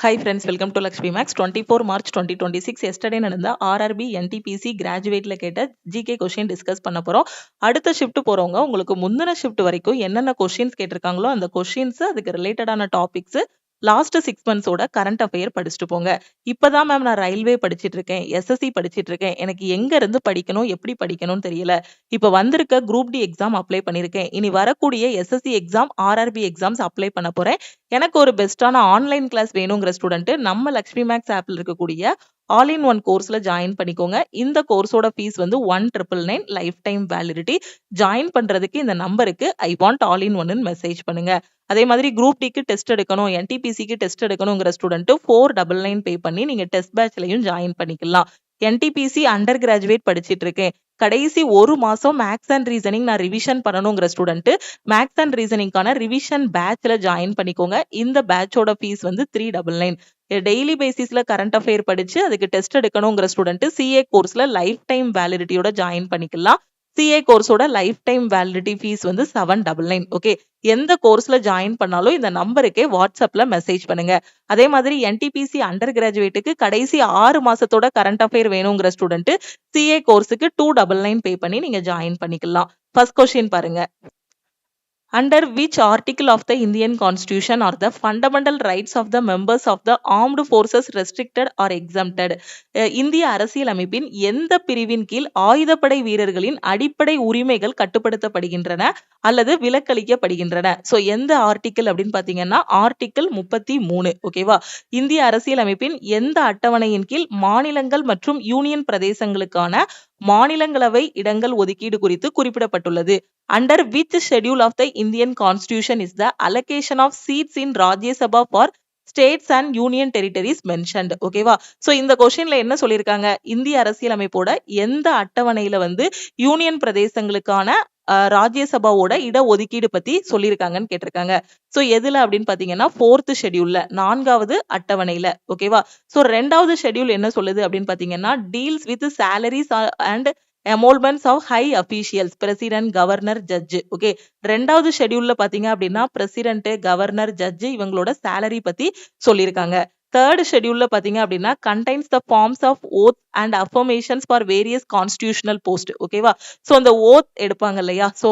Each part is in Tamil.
Hi friends, welcome to Lakshmi Max. 24 March 2026 yesterday நடந்த RRB NTPC கிராஜுவேட்ல கேட்ட ஜிகே கொஸ்டின் டிஸ்கஸ் பண்ண போறோம். அடுத்த ஷிஃப்ட் போறவங்க உங்களுக்கு முந்தின ஷிஃப்ட் வரைக்கும் என்னென்ன கொஸ்டின்ஸ் கேட்டிருக்காங்களோ அந்த கொஸ்டின்ஸ் அதுக்கு ரிலேட்டடான டாபிக்ஸ் லாஸ்ட் 6 மந்த்ஸோட கரண்ட் அஃபேர் படிச்சுட்டு போங்க. இப்பதான் மேம் நான் ரயில்வே படிச்சிட்டு இருக்கேன், எஸ்எஸ்சி படிச்சிட்டு இருக்கேன், எனக்கு எங்க இருந்து படிக்கணும் எப்படி படிக்கணும்னு தெரியல. இப்ப வந்திருக்க குரூப் டி எக்ஸாம் அப்ளை பண்ணிருக்கேன், இனி வரக்கூடிய SSC exam RRB exams apply பண்ண போறேன். எனக்கு ஒரு பெஸ்டான ஆன்லைன் கிளாஸ் வேணுங்கிற ஸ்டூடெண்ட் நம்ம லக்ஷ்மி மேக்ஸ் ஆப்ல இருக்கக்கூடிய ஆல் இன் ஒன் கோர்ஸ்ல ஜாயின் பண்ணிக்கோங்க. இந்த கோர்ஸோட ஃபீஸ் வந்து 1999 லைஃப் டைம் வேலிடிட்டி. ஜாயின் பண்றதுக்கு இந்த நம்பருக்கு ஐ வாண்ட் ஆல் இன் ஒன்னு மெசேஜ் பண்ணுங்க. அதே மாதிரி குரூப் டிக்கு டெஸ்ட் எடுக்கணும், என்டிபிசிக்கு டெஸ்ட் எடுக்கணுங்கிற ஸ்டூடெண்ட் 499 பே பண்ணி நீங்க டெஸ்ட் பேட்ச்லயும் ஜாயின் பண்ணிக்கலாம். என்டிபிசி அண்டர் கிராஜுவேட் படிச்சிட்டு இருக்கேன், கடைசி ஒரு மாசம் மேக்ஸ் அண்ட் ரீசனிங் நான் ரிவிஷன் பண்ணணுங்கிற ஸ்டூடெண்ட் மேக்ஸ் அண்ட் ரீசனிங்கான ரிவிஷன் பேட்ச்ல ஜாயின் பண்ணிக்கோங்க. இந்த பேட்சோட ஃபீஸ் வந்து 399. டெய்லி பேசிஸ்ல கரண்ட் அஃபேர் படிச்சு அதுக்கு டெஸ்ட் எடுக்கணுங்கிற ஸ்டூடெண்ட் சிஏ கோர்ஸ்ல லைஃப் டைம் வேலிடிட்டியோட ஜாயின் பண்ணிக்கலாம். சிஏ கோர்ஸோட லைஃப் டைம் வேலிடிட்டி ஃபீஸ் வந்து 799. ஓகே, எந்த கோர்ஸ்ல ஜாயின் பண்ணாலும் இந்த நம்பருக்கே வாட்ஸ்அப்ல மெசேஜ் பண்ணுங்க. அதே மாதிரி என்டிபிசி அண்டர் கிராஜுவேட்டுக்கு கடைசி 6 மாசத்தோட கரண்ட் அஃபேர் வேணுங்கிற ஸ்டூடெண்ட் சிஏ கோர்ஸுக்கு 299 பே பண்ணி நீங்க ஜாயின் பண்ணிக்கலாம். ஃபர்ஸ்ட் கொஸ்டின் பாருங்க. Under which article of the Indian Constitution are the fundamental rights of the members of the armed forces restricted or exempted? இந்திய அரசியலமைப்பின் எந்த பிரிவின் கீழ் ஆயுதப்படை வீரர்களின் அடிப்படை உரிமைகள் கட்டுப்படுத்தப்படுகின்றன அல்லது விலக்களிக்கப்படுகின்றன? சோ எந்த ஆர்டிக்கிள் அப்படின்னு பாத்தீங்கன்னா ஆர்டிக்கிள் 33. ஓகேவா? இந்திய அரசியலமைப்பின் எந்த அட்டவணையின் கீழ் மாநிலங்கள் மற்றும் யூனியன் பிரதேசங்களுக்கான மாநிலங்களவை இடங்கள் ஒதுக்கீடு குறித்து குறிப்பிடப்பட்டுள்ளது? Under which schedule of the Indian Constitution is the allocation of seats in Rajya Sabha for states and union territories mentioned? ஓகேவா? சோ இந்த கொஸ்டின்ல என்ன சொல்லிருக்காங்க, இந்திய அரசியலமைப்போட எந்த அட்டவணையில வந்து யூனியன் பிரதேசங்களுக்கான ராஜ்யசபாவோட இட ஒதுக்கீடு பத்தி சொல்லியிருக்காங்கன்னு கேட்டிருக்காங்க. சோ எதுல அப்படின்னு பாத்தீங்கன்னா 4th ஷெட்யூல்ல 4வது அட்டவணையில. ஓகேவா? சோ 2வது ஷெட்யூல் என்ன சொல்லுது அப்படின்னு பாத்தீங்கன்னா deals with salaries and emoluments of high officials, president, governor, judge. Okay, 2வது ஷெட்யூல்ல பாத்தீங்க அப்படின்னா பிரசிடென்ட், கவர்னர், ஜட்ஜ் இவங்களோட salary பத்தி சொல்லியிருக்காங்க. 3rd ஷெட்யூல்ல பாத்தீங்க அப்படின்னா contains the forms of oath and affirmations for various constitutional post. ஓகேவா? சோ அந்த oath எடுப்பாங்க இல்லையா, சோ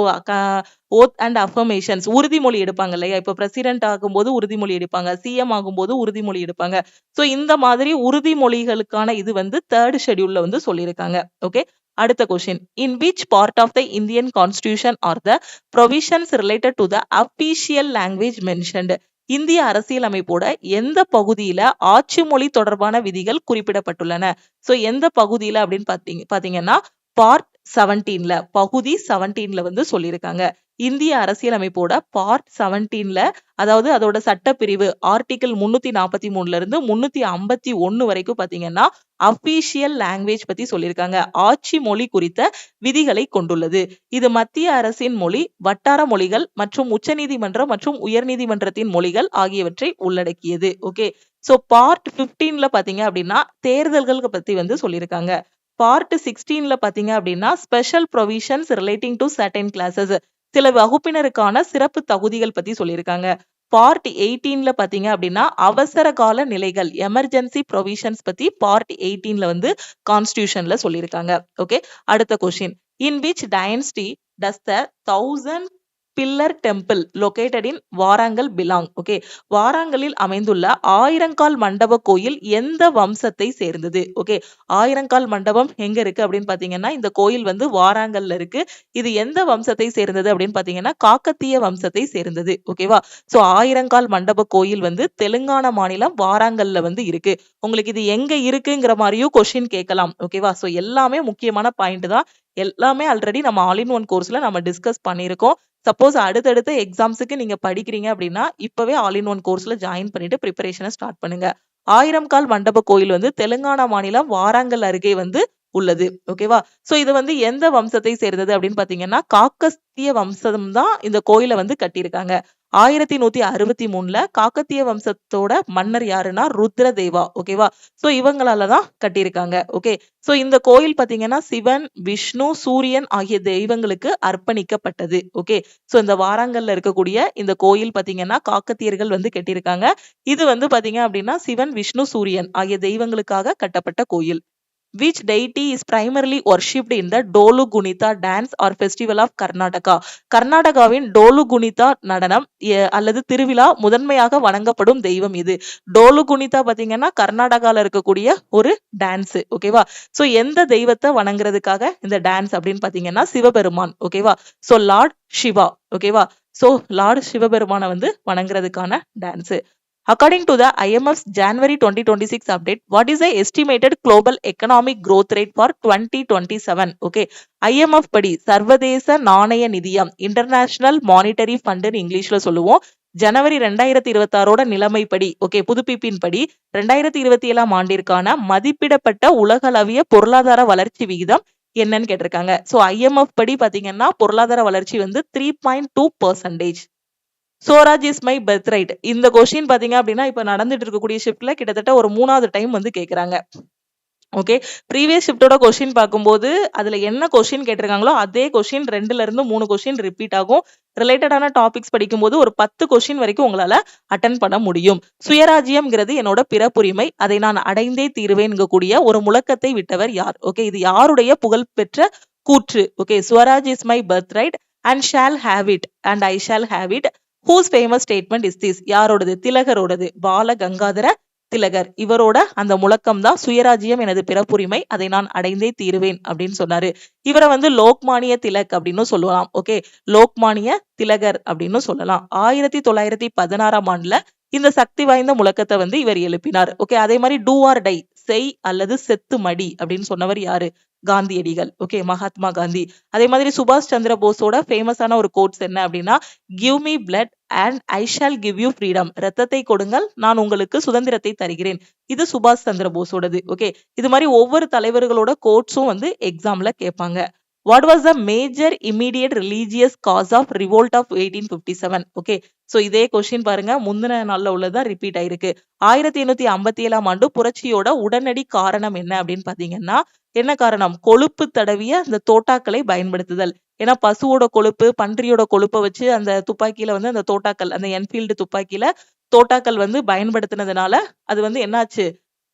oath and affirmations உறுதிமொழி எடுப்பாங்க இல்லையா, இப்ப பிரசிடென்ட் ஆகும்போது உறுதிமொழி எடுப்பாங்க, சிஎம் ஆகும்போது உறுதிமொழி எடுப்பாங்க. சோ இந்த மாதிரி உறுதிமொழிகளுக்கான இது வந்து 3rd ஷெட்யூல்ல வந்து சொல்லியிருக்காங்க. ஓகே, அடுத்த question. In which part of the Indian Constitution are the provisions related to the official language mentioned? இந்திய அரசியலமைப்போட எந்த பகுதியில ஆட்சி மொழி தொடர்பான விதிகள் குறிப்பிடப்பட்டுள்ளன? சோ எந்த பகுதியில அப்படின்னு பாத்தீங்கன்னா பார்ட் 17ல, பகுதி 17ல வந்து சொல்லியிருக்காங்க. இந்திய அரசியலமைப்போட பார்ட் 17ல, அதாவது அதோட சட்டப்பிரிவு ஆர்டிகிள் 343ல இருந்து 351 வரைக்கும் பாத்தீங்கன்னா அபிஷியல் லாங்குவேஜ் பத்தி சொல்லியிருக்காங்க. ஆட்சி மொழி குறித்த விதிகளை கொண்டுள்ளது. இது மத்திய அரசின் மொழி, வட்டார மொழிகள் மற்றும் உச்சநீதிமன்றம் மற்றும் உயர்நீதிமன்றத்தின் மொழிகள் ஆகியவற்றை உள்ளடக்கியது. ஓகே, சோ பார்ட் 15ல பாத்தீங்க அப்படின்னா தேர்தல்கள் பத்தி வந்து சொல்லியிருக்காங்க. பார்ட் 16ல பாத்தீங்க அப்படின்னா special provisions relating to certain classes, சில வகுப்பினருக்கான சிறப்பு தகுதிகள் பத்தி சொல்லியிருக்காங்க. பார்ட் 18ல பாத்தீங்க அப்படின்னா அவசர கால நிலைகள், எமர்ஜென்சி ப்ரொவிஷன்ஸ் பத்தி பார்ட் 18ல வந்து கான்ஸ்டிடியூஷன்ல சொல்லியிருக்காங்க. ஓகே, அடுத்த question. In which dynasty does the 1000 pillar temple located in Warangal belong? Okay, வாராங்கலில் அமைந்துள்ள ஆயிரங்கால் மண்டப கோயில் எந்த வம்சத்தை சேர்ந்தது? ஓகே, ஆயிரங்கால் மண்டபம் எங்க இருக்கு அப்படின்னு பாத்தீங்கன்னா இந்த கோயில் வந்து வாராங்கல்ல இருக்கு. இது எந்த வம்சத்தை சேர்ந்தது அப்படின்னு பாத்தீங்கன்னா காக்கத்திய வம்சத்தை சேர்ந்தது. ஓகேவா? சோ ஆயிரங்கால் மண்டப கோயில் வந்து தெலுங்கானா மாநிலம் வாராங்கல்ல வந்து இருக்கு. உங்களுக்கு இது எங்க இருக்குங்கிற மாதிரியும் கொஸ்டின் கேட்கலாம். ஓகேவா? சோ எல்லாமே முக்கியமான பாயிண்ட் தான். எல்லாமே ஆல்ரெடி நம்ம ஆல் இன் ஒன் கோர்ஸ்ல நம்ம டிஸ்கஸ் பண்ணியிருக்கோம். சப்போஸ் அடுத்தடுத்த எக்ஸாம்ஸுக்கு நீங்க படிக்கிறீங்க அப்படின்னா இப்பவே ஆல் இன் ஒன் கோர்ஸ்ல ஜாயின் பண்ணிட்டு ப்ரிப்பரேஷனை ஸ்டார்ட் பண்ணுங்க. ஆயிரம் கால் மண்டப கோயில் வந்து தெலுங்கானா மாநிலம் வாராங்கல் அருகே வந்து உள்ளது. ஓகேவா? சோ இது வந்து எந்த வம்சத்தை சேர்ந்தது அப்படின்னு பாத்தீங்கன்னா காக்கத்திய வம்சம் தான் இந்த கோயிலை வந்து கட்டியிருக்காங்க. 1163ல காக்கத்திய வம்சத்தோட மன்னர் யாருன்னா ருத்ரதேவா. ஓகேவா? சோ இவங்களால தான் கட்டியிருக்காங்க. ஓகே. சோ இந்த கோயில் பாத்தீங்கன்னா சிவன், விஷ்ணு, சூரியன் ஆகிய தெய்வங்களுக்கு அர்ப்பணிக்கப்பட்டது. ஓகே. சோ இந்த வாராங்கல்ல இருக்கக்கூடிய இந்த கோயில் பாத்தீங்கன்னா காக்கத்தியர்கள் வந்து கட்டியிருக்காங்க. இது வந்து பாத்தீங்க அப்படின்னா சிவன், விஷ்ணு, சூரியன் ஆகிய தெய்வங்களுக்காக கட்டப்பட்ட கோயில். Which deity is primarily worshipped in the Dolu Gunita dance or festival of Karnataka? கர்நாடகாவின் டோலு குனிதா நடனம் அல்லது திருவிழா முதன்மையாக வணங்கப்படும் தெய்வம் இது. டோலு குனிதா பாத்தீங்கன்னா கர்நாடகால இருக்கக்கூடிய ஒரு டான்ஸ். ஓகேவா? சோ எந்த தெய்வத்தை வணங்குறதுக்காக இந்த டான்ஸ் அப்படின்னு பாத்தீங்கன்னா சிவபெருமான். ஓகேவா? So lord Shiva. ஓகேவா? சோ லார்ட் சிவபெருமான வந்து வணங்குறதுக்கான dance. According to the IMF's January 2026 update, what is the estimated global economic growth rate for 2027? Okay. IMF படி சர்வதேச நாணய நிதியம் இன்டர்நேஷனல் மானிட்டரி ஃபண்ட் இங்கிலீஷ்ல சொல்லுவோம். ஜனவரி 2026 நிலைமைப்படி ஓகே புதுப்பிப்பின் படி 2027 ஆண்டிற்கான மதிப்பிடப்பட்ட உலகளவிய பொருளாதார வளர்ச்சி விகிதம் என்னன்னு கேட்டிருக்காங்க. சோ IMF படி பாத்தீங்கன்னா பொருளாதார வளர்ச்சி வந்து 3.2%. சோராஜ் இஸ் மை பெர்த் ரைட். இந்த கொஸ்டின் பாத்தீங்க அப்படின்னா இப்ப நடந்துட்டு இருக்கக்கூடிய ஷிப்ட்ல கிட்டத்தட்ட ஒரு 3வது டைம் வந்து கேக்குறாங்க. ஓகே. ப்ரீவியஸ் ஷிப்டோட கொஸ்டின் பார்க்கும்போது அதுல என்ன கொஸ்டின் கேட்டிருக்காங்களோ அதே கொஸ்டின் 2ல இருந்து 3 கொஸ்டின் ரிப்பீட் ஆகும். ரிலேட்டடான டாபிக்ஸ் படிக்கும்போது ஒரு 10 கொஸ்டின் வரைக்கும் உங்களால அட்டன் பண்ண முடியும். சுயராஜ்யம்ங்கிறது என்னோட பிறப்புரிமை, அதை நான் அடைந்தே தீருவேன் கூடிய ஒரு முழக்கத்தை விட்டவர் யார்? ஓகே. இது யாருடைய புகழ்பெற்ற கூற்று? Okay. Swaraj is my birth right and shall have it and I shall have it. Whose famous statement is this? யாரோடது? திலகரோடது. பால கங்காதர திலகர். இவரோட அந்த முழக்கம் தான் சுயராஜ்யம் எனது பிறப்புரிமை, அதை நான் அடைந்தே தீருவேன் அப்படின்னு சொன்னாரு. இவரை வந்து லோக்மானிய திலக் அப்படின்னு சொல்லலாம். ஓகே. லோக்மானிய திலகர் அப்படின்னு சொல்லலாம். 1916 ஆண்டுல இந்த சக்தி வாய்ந்த முழக்கத்தை வந்து இவர் எழுப்பினார். ஓகே. அதே மாதிரி டூ ஆர் டை, செய் அல்லது செத்து மடி அப்படின்னு சொன்னவர் யாரு? காந்தியடிகள். ஓகே. மகாத்மா காந்தி. அதே மாதிரி சுபாஷ் சந்திர போஸோட ஃபேமஸான ஒரு கோட்ஸ் என்ன அப்படின்னா give me blood and I shawl give you freedom. ரத்தத்தை கொடுங்கள், நான் உங்களுக்கு சுதந்திரத்தை தருகிறேன். இது சுபாஷ் சந்திர போஸோடது. ஓகே. இது மாதிரி ஒவ்வொரு தலைவர்களோட கோட்ஸும் வந்து எக்ஸாம்ல கேட்பாங்க. What was the major immediate religious cause of revolt of 1857? Okay. So இதே கொஸ்டின் பாருங்க முந்தின நாள்ல உள்ளதா ரிப்பீட் ஆயிருக்கு. 1857 ஆண்டு புரட்சியோட உடனடி காரணம் என்ன அப்படின்னு பாத்தீங்கன்னா என்ன காரணம்? கொழுப்பு தடவிய அந்த தோட்டாக்களை பயன்படுத்துதல். ஏன்னா பசுவோட கொழுப்பு, பன்றியோட கொழுப்பை வச்சு அந்த துப்பாக்கியில வந்து அந்த தோட்டாக்கள், அந்த என்ஃபீல்டு துப்பாக்கியில தோட்டாக்கள் வந்து பயன்படுத்தினதுனால அது வந்து என்னாச்சு?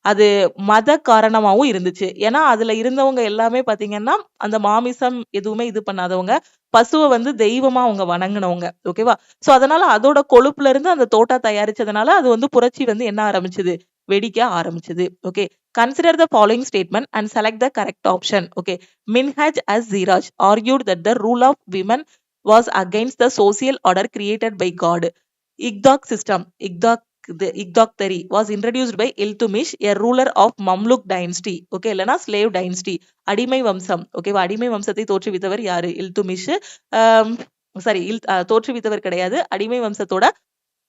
அது மத காரணமாவும் இருந்துச்சு. ஏன்னா அதுல இருந்தவங்க எல்லாமே பாத்தீங்கன்னா அந்த மாமிசம் எதுவுமே இது பண்ணாதவங்க, பசுவை வந்து தெய்வமா அவங்க வணங்குனவங்க. ஓகேவா? சோ அதனால அதோட கொழுப்புல இருந்து அந்த தோட்டா தயாரிச்சதுனால அது வந்து புரட்சி வந்து என்ன ஆரம்பிச்சது? வெடிக்க ஆரம்பிச்சது. Okay. Consider the following statement and select the correct option. Okay. Minhaj as-Siraj argued that the rule of women was against the social order created by God. Igdok system, the Igdok theory was introduced by Iltutmish, a ruler of Mamluk dynasty. Okay, இல்லனா slave dynasty. அடிமை வம்சம். ஓகேவா? அடிமை வம்சத்தை தோற்றுவித்தவர் யாரு? இல்துமிஷ். சாரி, தோற்றுவித்தவர் கிடையாது. அடிமை வம்சத்தோட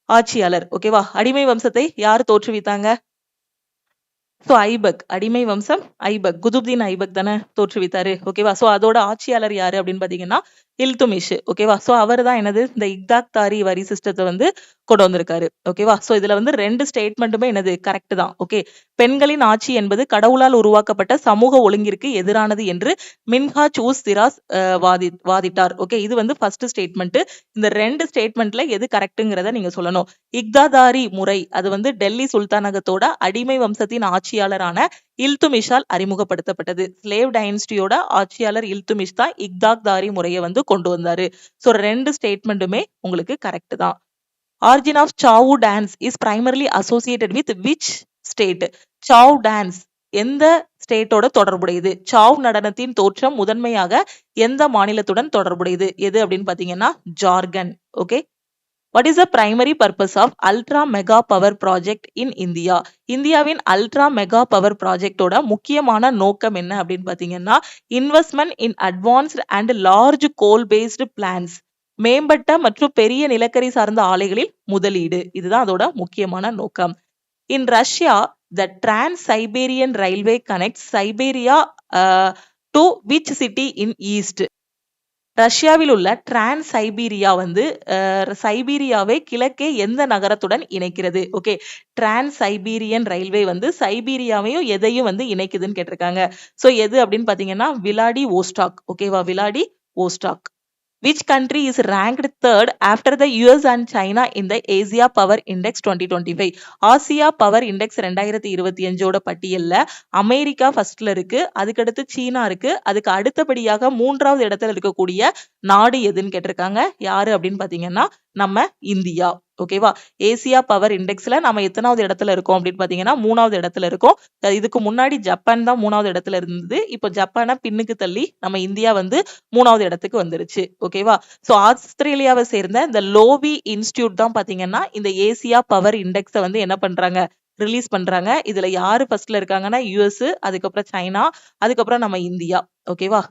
ஆட்சியாளர். ஓகேவா? அடிமை வம்சத்தை யார் தோற்றுவித்தாங்க? சோ ஐபக். அடிமை வம்சம் ஐபக். குதுப்தீன் ஐபக் தானே தோற்றுவித்தாரு. ஓகேவா? சோ அதோட ஆட்சியாளர் யாரு அப்படின்னு பாத்தீங்கன்னா இல்துமிஷ். ஓகேவா? சோ அவர் தான் என்னது இந்த இக்தாக் தாரி வரி சிஸ்டத்தை வந்து கொண்டு வந்திருக்காரு. ஓகேவா? சோ இதுல வந்து 2 ஸ்டேட்மெண்ட்டுமே என்னது கரெக்ட் தான். ஓகே. பெண்களின் ஆட்சி என்பது கடவுளால் உருவாக்கப்பட்ட சமூக ஒழுங்கிற்கு எதிரானது என்று மின்ஹாஜ் உஸ் திராஸ் வாதிட்டார். ஓகே. இது வந்து ஃபர்ஸ்ட் ஸ்டேட்மெண்ட். இந்த 2 ஸ்டேட்மெண்ட்ல எது கரெக்ட்ங்கிறத நீங்க சொல்லணும். இக்தாதாரி முறை அது வந்து டெல்லி சுல்தானகத்தோட அடிமை வம்சத்தின் ஆட்சியாளரான இல்துமிஷால் அறிமுகப்படுத்தப்பட்டது. ஸ்லேவ் டைனஸ்டியோட ஆட்சியாளர் இல்துமிஷ் தான் இக்தாதாரி முறையை வந்து கொண்டு வந்தாரு. சோ 2 ஸ்டேட்மெண்ட்டுமே உங்களுக்கு கரெக்ட் தான். Origin of Chau dance is primarily associated with which state? Chau dance எந்த ஸ்டேட்டோட தொடர்புடையது? சாவ் நடனத்தின் தோற்றம் முதன்மையாக எந்த மாநிலத்துடன் தொடர்புடையது? எது அப்படின்னு பாத்தீங்கன்னா Jharkhand. Okay. What is the primary purpose of Ultra Mega Power Project in India? இந்தியாவின் அல்ட்ரா மெகா பவர் ப்ராஜெக்டோட முக்கியமான நோக்கம் என்ன அப்படின்னு பாத்தீங்கன்னா investment in advanced and large coal based plans. மேம்பட்ட மற்றும் பெரிய நிலக்கரி சார்ந்த ஆலைகளில் முதலீடு. இதுதான் அதோட முக்கியமான நோக்கம். In Russia, the Trans Siberian Railway connects Siberia to which city in east? ரஷ்யாவில் உள்ள டிரான்ஸ் சைபீரியா வந்து சைபீரியாவை கிழக்கே எந்த நகரத்துடன் இணைக்கிறது? ஓகே, டிரான்ஸ் சைபீரியன் ரயில்வே வந்து சைபீரியாவையும் எதையும் வந்து இணைக்குதுன்னு கேட்டிருக்காங்க. ஸோ எது அப்படின்னு பார்த்தீங்கன்னா விளாடி ஓஸ்டாக். ஓகேவா, விளாடி ஓஸ்டாக். Which country is ranked third after the US and China in the Asia Power Index 2025? Asia power index 2025ஓட பட்டியல்ல அமெரிக்கா ஃபர்ஸ்ட்ல இருக்கு, அதுக்கடுத்து சீனா இருக்கு, அதுக்கு அடுத்தபடியாக 3வது இடத்துல இருக்கக்கூடிய நாடு எதுன்னு கேட்டிருக்காங்க. யாரு அப்படின்னு பாத்தீங்கன்னா நம்ம இந்தியா. ஓகேவா, ஏசியா பவர் இண்டெக்ஸ்ல நம்ம எத்தனாவது இடத்துல இருக்கோம் அப்படின்னு பாத்தீங்கன்னா 3வது இடத்துல இருக்கோம். இதுக்கு முன்னாடி ஜப்பான் தான் 3வது இடத்துல இருந்தது. இப்போ ஜப்பானை பின்னுக்கு தள்ளி நம்ம இந்தியா வந்து 3வது இடத்துக்கு வந்துருச்சு. ஓகேவா, சோ ஆஸ்திரேலியாவை சேர்ந்த இந்த லோவி இன்ஸ்டிடியூட் தான் பாத்தீங்கன்னா இந்த ஏசியா பவர் இண்டெக்ஸை வந்து என்ன பண்றாங்க, ரிலீஸ் பண்றாங்க. இதுல யாரு ஃபர்ஸ்ட்ல இருக்காங்கன்னா யுஎஸ், அதுக்கப்புறம் சைனா, அதுக்கப்புறம் நம்ம இந்தியா. ஓகேவா.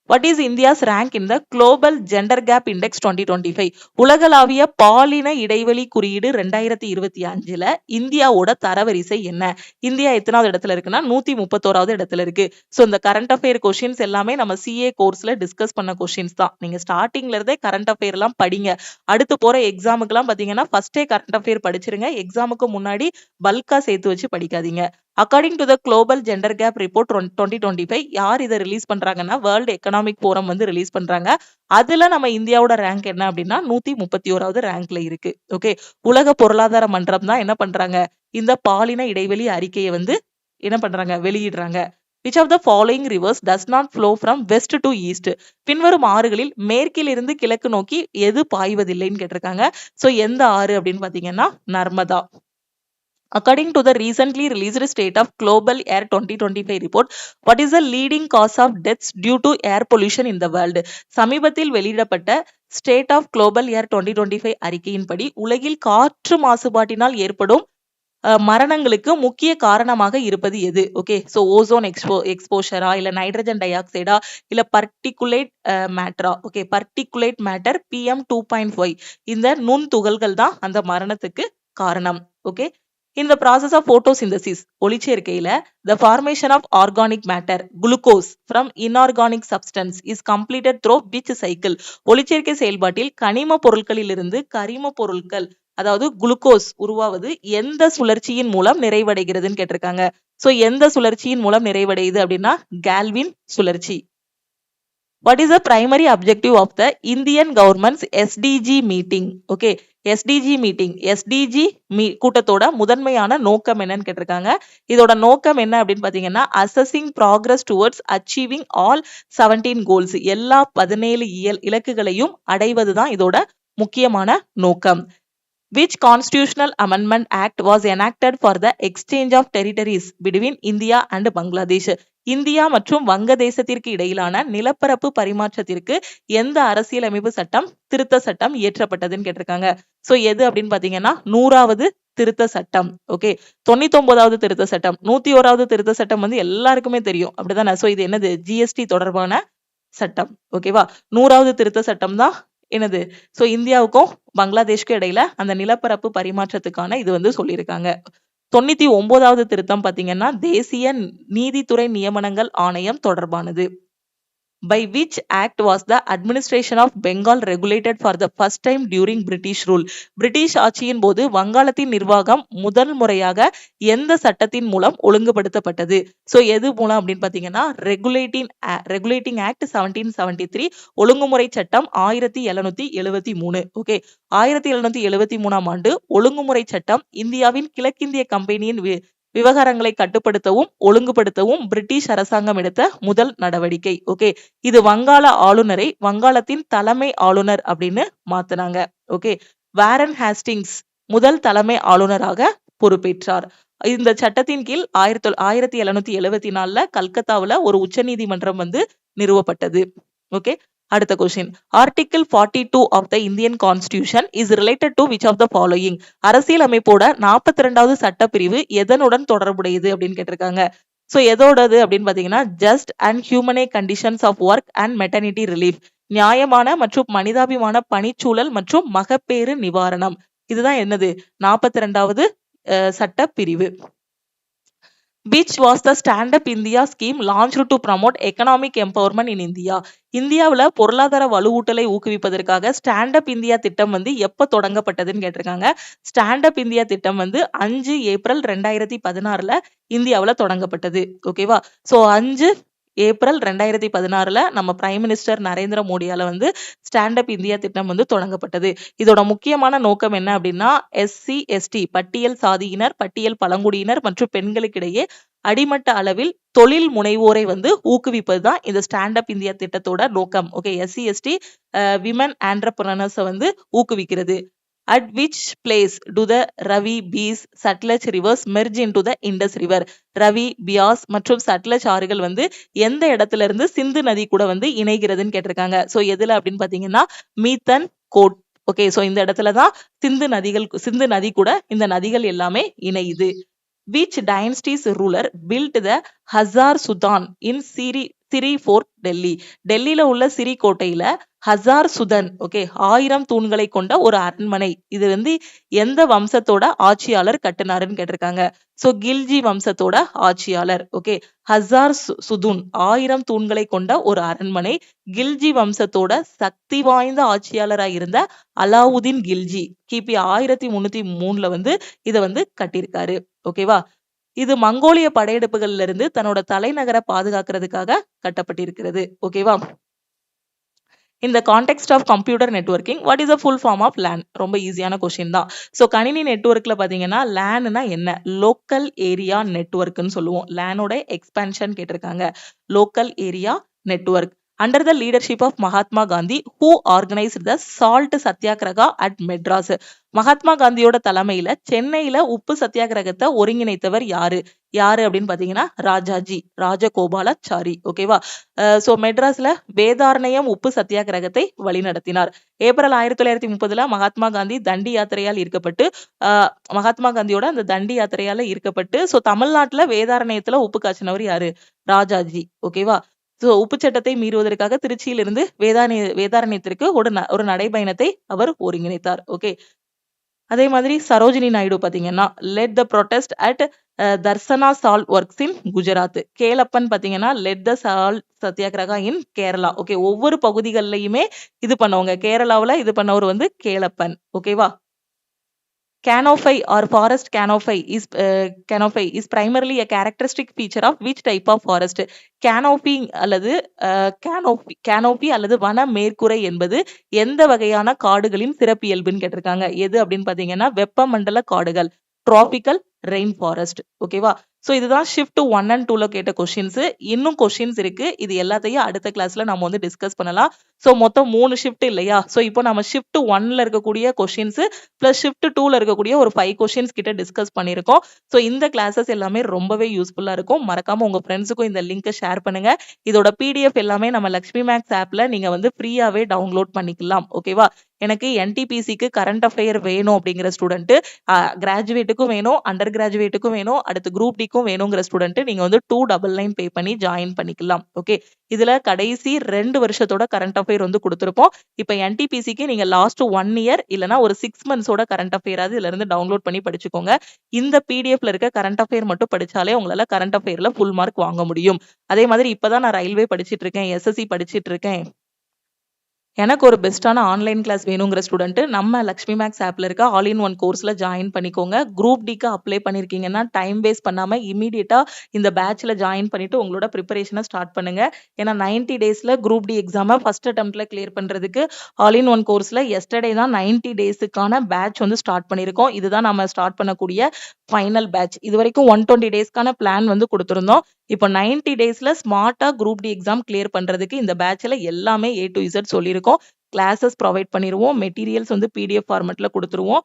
What is India's rank in the global gender gap index 2025? உலகளாவிய பாலின இடைவெளி குறியீடு 2025ல இந்தியாவோட தரவரிசை என்ன? இந்தியா எத்தனாவது இடத்துல இருக்குன்னா 131வது இடத்துல இருக்கு. ஸோ இந்த கரண்ட் அஃபேர் கொஸ்டின்ஸ் எல்லாமே நம்ம சிஏ கோர்ஸ்ல டிஸ்கஸ் பண்ண கொஸ்டின்ஸ் தான். நீங்க ஸ்டார்டிங்ல இருந்தே கரண்ட் அஃபேர் எல்லாம் படிங்க. அடுத்து போற எக்ஸாமுக்கு பாத்தீங்கன்னா ஃபர்ஸ்டே கரண்ட் அஃபேர் படிச்சிருங்க. எக்ஸாமுக்கு முன்னாடி பல்கா சேர்த்து வச்சு படிக்காதீங்க. According to the global gender gap report 2025 யார் இதை ரிலீஸ் பண்றாங்கன்னா வேர்ல்டு எக்கனாமிக் ஃபோரம் வந்து ரிலீஸ் பண்றாங்க. அதுல நம்ம இந்தியாவோட ரேங்க் என்ன அப்படின்னா 131வது ரேங்க்ல இருக்கு. ஓகே, உலக பொருளாதார மன்றம் தான் என்ன பண்றாங்க, இந்த பாலின இடைவெளி அறிக்கையை வந்து என்ன பண்றாங்க, வெளியிடுறாங்க. Which of the following rivers does not flow from west to east? பின்வரும் ஆறுகளில் மேற்கில் இருந்து கிழக்கு நோக்கி எது பாய்வதில்லைன்னு கேட்டிருக்காங்க. சோ எந்த ஆறு அப்படின்னு பாத்தீங்கன்னா Narmada. According to the recently released State of Global Air 2025 report, what is the leading cause of deaths due to air pollution in the world? சமீபத்தில் வெளியிடப்பட்ட State of Global Air 2025 அறிக்கையின்படி உலகில் காற்று மாசுபாட்டினால் ஏற்படும் மரணங்களுக்கு முக்கிய காரணமாக இருப்பது எது? ஓகே, சோ ஓசோன் எக்ஸ்போஷரா, இல்ல நைட்ரஜன் டை ஆக்சைடா, இல்ல பர்டிகுலேட் மேட்டரா? ஓகே, பர்டிகுலேட் மேட்டர் PM2.5 இந்த நுண் துகள்கள் தான் அந்த மரணத்துக்கு காரணம். Okay, in the process of photosynthesis ஒளிச்சேர்க்கையில the formation of organic matter glucose from inorganic substance is completed through which cycle? ஒளிச்சேர்க்கை செயல்பாட்டில் கனிம பொருட்களிலிருந்து கரிம பொருட்கள் அதாவது குளுக்கோஸ் உருவாவது எந்த சுழற்சியின் மூலம் நிறைவடைகிறதுன்னு கேட்டிருக்காங்க. சோ எந்த சுழற்சியின் மூலம் நிறைவடையுது அப்படின்னா கால்வின் சுழற்சி. What is the primary objective of the Indian government's SDG meeting? Okay, SDG meeting, SDG கூட்டத்தோட முதன்மையான நோக்கம் என்னன்னு கேட்டிருக்காங்க. இதோட நோக்கம் என்ன அப்படின்னு பாத்தீங்கன்னா assessing progress towards achieving all 17 goals. எல்லா 17 இலக்குகளையும் அடைவதுதான் இதோட முக்கியமான நோக்கம். Which constitutional amendment act was enacted for the exchange of territories between India and Bangladesh? India மற்றும் வங்கதேசத்திற்கு இடையிலான நிலப்பரப்பு பரிமாற்றத்திற்கு எந்த அரசியலமைப்பு சட்டம் திருத்த சட்டம் இயற்றப்பட்டதுன்னு கேட்டிருக்காங்க. சோ எது அப்படின்னு பாத்தீங்கன்னா 100வது திருத்த சட்டம். ஓகே, 99வது திருத்த சட்டம். 101வது திருத்த சட்டம் வந்து எல்லாருக்குமே தெரியும், அப்படிதானே? சோ இது என்னது, ஜிஎஸ்டி தொடர்பான சட்டம். ஓகேவா, 100வது திருத்த சட்டம் தான் என்னது, சோ இந்தியாவுக்கும் பங்களாதேஷ்க்கும் இடையில அந்த நிலப்பரப்பு பரிமாற்றத்துக்கான இது வந்து சொல்லியிருக்காங்க. 99வது திருத்தம் பாத்தீங்கன்னா தேசிய நீதித்துறை நியமனங்கள் ஆணையம் தொடர்பானது. By which act was the administration of Bengal regulated for the first time during British rule? British ஆட்சியின் போது வங்காளத்தின் நிர்வாகம் முதல் முறையாக எந்த சட்டத்தின் மூலம் ஒழுங்குபடுத்தப்பட்டது? சோ எது மூலம் அப்படின்னு பாத்தீங்கன்னா ரெகுலேட்டிங் ஆக்ட் 1773, ஒழுங்குமுறை சட்டம் 1773. ஓகே, 1773ஆம் ஆண்டு ஒழுங்குமுறை சட்டம் இந்தியாவின் கிழக்கிந்திய கம்பெனியின் விவகாரங்களை கட்டுப்படுத்தவும் ஒழுங்குபடுத்தவும் பிரிட்டிஷ் அரசாங்கம் எடுத்த முதல் நடவடிக்கை. ஓகே, இது வங்காள ஆளுநரை வங்காளத்தின் தலைமை ஆளுநர் அப்படின்னு மாத்தினாங்க. ஓகே, வாரன் ஹேஸ்டிங்ஸ் முதல் தலைமை ஆளுநராக பொறுப்பேற்றார். இந்த சட்டத்தின் கீழ் 1774 கல்கத்தாவுல ஒரு உச்சநீதிமன்றம் வந்து நிறுவப்பட்டது. ஓகே, அடுத்த question. Article 42 of the Indian constitution is related to which of the following? அரசியலமைப்போட 42வது சட்டப்பிரிவு எதனுடன் தொடர்புடையது அப்படின்னு கேட்டிருக்காங்க. சோ எதோடது அப்படின்னு பாத்தீங்கன்னா just and humane conditions of work and maternity relief, நியாயமான மற்றும் மனிதாபிமான பணிச்சூழல் மற்றும் மகப்பேறு நிவாரணம். இதுதான் என்னது 42வது சட்டப்பிரிவு. Which was the Stand Up India scheme launched to promote economic empowerment in India? இந்தியாவுல பொருளாதார வலுவூட்டலை ஊக்குவிப்பதற்காக ஸ்டாண்ட் அப் இந்தியா திட்டம் வந்து எப்ப தொடங்கப்பட்டதுன்னு கேட்டிருக்காங்க. ஸ்டாண்ட் அப் இந்தியா திட்டம் வந்து 5 ஏப்ரல் 2016ல இந்தியாவுல தொடங்கப்பட்டது. ஓகேவா? சோ 5 ஏப்ரல் 2016ல நம்ம பிரைம் மினிஸ்டர் நரேந்திர மோடியால வந்து ஸ்டாண்ட் அப் இந்தியா திட்டம் வந்து தொடங்கப்பட்டது. இதோட முக்கியமான நோக்கம் என்ன அப்படின்னா எஸ்சி எஸ்டி பட்டியல் சாதியினர், பட்டியல் பழங்குடியினர் மற்றும் பெண்களுக்கிடையே அடிமட்ட அளவில் தொழில் முனைவோரை வந்து ஊக்குவிப்பதுதான் இந்த ஸ்டாண்ட் அப் இந்தியா திட்டத்தோட நோக்கம். ஓகே, எஸ்சி எஸ்டி விமன் ஆண்டர்பிரனர்ஸை வந்து ஊக்குவிக்கிறது. At which place do the Ravi, Beas, Satluj rivers merge into the Indus River? Ravi, Beas மற்றும் சட்லஜ் ஆறுகள் வந்து எந்த இடத்துல இருந்து சிந்து நதி கூட வந்து இணைகிறதுன்னு கேட்டிருக்காங்க. சோ எதுல அப்படின்னு பாத்தீங்கன்னா மீத்தன் கோட். ஓகே, சோ இந்த இடத்துலதான் சிந்து நதி கூட இந்த நதிகள் எல்லாமே இணையுது. Which dynasty's ruler built the Hazar Sudan in Siri Fort, Delhi? டெல்லியில உள்ள சிரி கோட்டையில ஹசார் சுதன், ஓகே, 1000 தூண்களை கொண்ட ஒரு அரண்மனை. இது வந்து எந்த வம்சத்தோட ஆட்சியாளர் கட்டினாருன்னு கேட்டிருக்காங்க. சோ கில்ஜி வம்சத்தோட ஆட்சியாளர். ஓகே, ஹசார் சுதுன் 1000 தூண்களை கொண்ட ஒரு அரண்மனை. கில்ஜி வம்சத்தோட சக்தி வாய்ந்த ஆட்சியாளராக இருந்த அலாவுதீன் கில்ஜி கிபி 1303ல வந்து இதை வந்து கட்டியிருக்காரு. ஓகேவா? இது மங்கோலிய படையெடுப்புகள்ல இருந்து தன்னோட தலைநகரை பாதுகாக்கிறதுக்காக கட்டப்பட்டிருக்கிறது. ஓகேவா? இந்த context of computer networking, what is the full form of LAN? ரொம்ப ஈஸியான கொஸ்டின் தான். ஸோ கணினி நெட்வொர்க்ல பாத்தீங்கன்னா லேன்னா என்ன? லோக்கல் ஏரியா நெட்வொர்க்னு சொல்லுவோம். லேனோட எக்ஸ்பான்ஷன் கேட்டிருக்காங்க. Local area network. Under the leadership of Mahatma Gandhi, who organized the Salt Satyagraha at Madras? Mahatma காந்தியோட தலைமையில சென்னையில உப்பு சத்தியாகிரகத்தை ஒருங்கிணைத்தவர் யாரு அப்படின்னு பாத்தீங்கன்னா ராஜாஜி ராஜகோபாலாச்சாரி. ஓகேவா? சோ மெட்ராஸ்ல வேதாரண்யம் உப்பு சத்தியாகிரகத்தை வழிநடத்தினார். ஏப்ரல் 1930ல மகாத்மா காந்தி தண்டி யாத்திரையால் ஈர்க்கப்பட்டு மகாத்மா காந்தியோட அந்த தண்டி யாத்திரையால ஈர்க்கப்பட்டு சோ தமிழ்நாட்டுல வேதாரண்யத்துல உப்பு காய்ச்சினவர் யாரு? ராஜாஜி. ஓகேவா? சோ உப்பு சட்டத்தை மீறுவதற்காக திருச்சியிலிருந்து வேதாரண்யத்திற்கு ஒரு நடைபயணத்தை அவர் ஒருங்கிணைத்தார். ஓகே, அதே மாதிரி சரோஜினி நாயுடு பாத்தீங்கன்னா led the protest at Dharasana salt works in Gujarat. Kelappan பாத்தீங்கன்னா led the salt satyagraha in Kerala. Okay, ஒவ்வொரு பகுதிகளிலுமே இது பண்ணவங்க. கேரளாவுல இது பண்ணவர் வந்து கேலப்பன். ஓகேவா? Canopy or forest canopy is primarily a characteristic feature of which type of forest? Canopy அல்லது canopy அல்லது வன மேற்கூரை என்பது எந்த வகையான காடுகளின் சிறப்பியல்புன்னு கேட்டிருக்காங்க. எது அப்படின்னு பாத்தீங்கன்னா வெப்பமண்டல காடுகள், டிராபிக்கல் ரெயின் ஃபாரஸ்ட். ஓகேவா? சோ இதுதான் ஷிஃப்ட் 1 and 2ல கேட்ட கொஸ்டின்ஸ். இன்னும் கொஸ்டின்ஸ் இருக்கு. இது எல்லாத்தையும் அடுத்த கிளாஸ்ல நம்ம வந்து டிஸ்கஸ் பண்ணலாம். சோ மொத்தம் 3 ஷிஃப்ட் இல்லையா? சோ இப்போ நம்ம ஷிஃப்ட் 1ல இருக்கக்கூடிய கொஸ்டின்ஸ் பிளஸ் ஷிஃப்ட் 2ல இருக்கக்கூடிய ஒரு 5 கொஸ்டின்ஸ் கிட்ட டிஸ்கஸ் பண்ணிருக்கோம். சோ இந்த கிளாஸஸ் எல்லாமே ரொம்பவே யூஸ்ஃபுல்லா இருக்கும். மறக்காம உங்க ஃப்ரெண்ட்ஸுக்கும் இந்த லிங்கை ஷேர் பண்ணுங்க. இதோட PDF எல்லாமே நம்ம லக்ஷ்மி மேக்ஸ் ஆப்ல நீங்க வந்து ஃப்ரீயாவே டவுன்லோட் பண்ணிக்கலாம். ஓகேவா? எனக்கு NTPCக்கு கரண்ட் அஃபேர் வேணும் அப்படிங்கிற ஸ்டூடெண்ட், கிராஜுவேட்டுக்கும் வேணும், அண்டர் கிராஜுவேட்டுக்கும் வேணும், அடுத்து குரூப் டிக்கும் வேணுங்கிற ஸ்டூடெண்ட் நீங்க வந்து 299 பே பண்ணி ஜாயின் பண்ணிக்கலாம். ஓகே, இதுல கடைசி 2 வருஷத்தோட கரண்ட் அஃபேர் வந்து கொடுத்திருப்போம். இப்ப NTPCக்கு நீங்க லாஸ்ட் 1 இயர் இல்லனா ஒரு 6 மந்த்ஸோட கரண்ட் அஃபேராது இதுல இருந்து டவுன்லோட் பண்ணி படிச்சுக்கோங்க. இந்த PDFல இருக்க கரண்ட் அஃபேர் மட்டும் படிச்சாலே உங்களால கரண்ட் அஃபேர்ல ஃபுல் மார்க் வாங்க முடியும். அதே மாதிரி இப்பதான் நான் ரயில்வே படிச்சிட்டு இருக்கேன், SSC படிச்சிட்டு இருக்கேன், எனக்கு ஒரு பெஸ்ட்டான ஆன்லைன் கிளாஸ் வேணுங்கிற ஸ்டூடெண்ட் நம்ம லக்ஷ்மி மேக்ஸ் ஆப்ல இருக்க ஆல் இன் ஒன் கோர்ஸ்ல ஜாயின் பண்ணிக்கோங்க. குரூப் டிக்கு அப்ளை பண்ணிருக்கீங்கன்னா டைம் வேஸ்ட் பண்ணாம இமீடியட்டா இந்த பேட்ச்ல ஜாயின் பண்ணிட்டு உங்களோட ப்ரிப்பரேஷனை ஸ்டார்ட் பண்ணுங்க. ஏன்னா 90 டேஸ்ல குரூப் டி எக்ஸாமை ஃபர்ஸ்ட் அட்டெம்ப்ட்ல கிளியர் பண்றதுக்கு ஆல் இன் ஒன் கோர்ஸ்ல எஸ்டர்டே தான் 90 டேஸுக்கான பேட்ச் வந்து ஸ்டார்ட் பண்ணிருக்கோம். இதுதான் நம்ம ஸ்டார்ட் பண்ணக்கூடிய ஃபைனல் பேட்ச். இது வரைக்கும் 120 டேஸ்க்கான பிளான் வந்து கொடுத்திருந்தோம். இப்போ 90 டேஸ்ல ஸ்மார்ட்டா குரூப் டி எக்ஸாம் கிளியர் பண்றதுக்கு இந்த பேட்ச்ல எல்லாமே A to Z சொல்லியிருக்கோம். கிளாஸஸ் ப்ரொவைட் பண்ணிடுவோம், மெட்டீரியல்ஸ் வந்து PDF ஃபார்மேட்ல கொடுத்துருவோம்,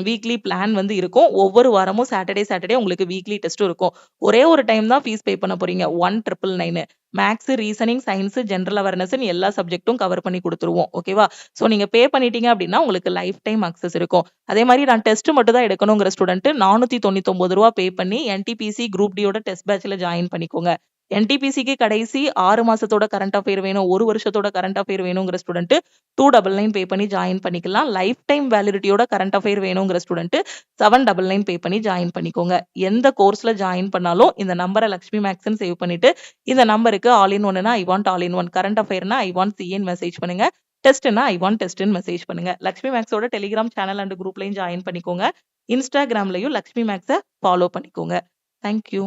வீக்லி பிளான் வந்து இருக்கும். ஒவ்வொரு வாரமும் சாட்டர்டே உங்களுக்கு வீக்லி டெஸ்ட்டும் இருக்கும். ஒரே ஒரு டைம் தான் ஃபீஸ் பே பண்ண போறீங்க, 1999. Maths, reasoning, science, general awareness எல்லா சப்ஜெக்ட்டும் கவர் பண்ணி கொடுத்துருவோம். ஓகேவா? சோ நீங்க பே பண்ணிட்டீங்க அப்படின்னா உங்களுக்கு லைஃப் டைம் அக்சஸ் இருக்கும். அதே மாதிரி நான் டெஸ்ட் மட்டும் தான் எடுக்கணுங்கிற ஸ்டூடெண்ட் 499 ரூபா பே பண்ணி NTPC குரூப் டியோட டெஸ்ட் பேட்ச்ல ஜாயின் பண்ணிக்கோங்க. என்டிபிசிக்கு கடைசி 6 மாசத்தோட கரண்ட் அஃபேர் வேணும், 1 வருஷத்தோட கரண்ட் அஃபேர் வேணுங்கிற ஸ்டூடெண்ட் 299 பே பண்ணி ஜாயின் பண்ணிக்கலாம். லைஃப் டைம் வேலிடிட்டியோட கரண்ட் அஃபேர் வேணுங்கிற ஸ்டூடெண்ட் 799 பே பண்ணி ஜாயின் பண்ணிக்கோங்க. எந்த கோர்ஸ்ல ஜாயின் பண்ணாலும் இந்த நம்பரை லக்ஷ்மி மேக்ஸ்ன்னு சேவ் பண்ணிட்டு இந்த நம்பருக்கு ஆல் இன் ஒன்னுனா I want all in one, current அஃபேர்னா ஐ வாண்ட் சிஎன் மெசேஜ் பண்ணுங்க, டெஸ்ட்னா ஐ வாண்ட் டெஸ்ட்னு மெசேஜ் பண்ணுங்க. லக்ஷ்மி மேக்ஸோட டெலிகிராம் சேனல் அண்ட் குரூப்லையும் ஜாயின் பண்ணிக்கோங்க. இன்ஸ்டாகிராம்லயும் லக்ஷ்மி மேக்ஸை ஃபாலோ பண்ணிக்கோங்க. தேங்க்யூ.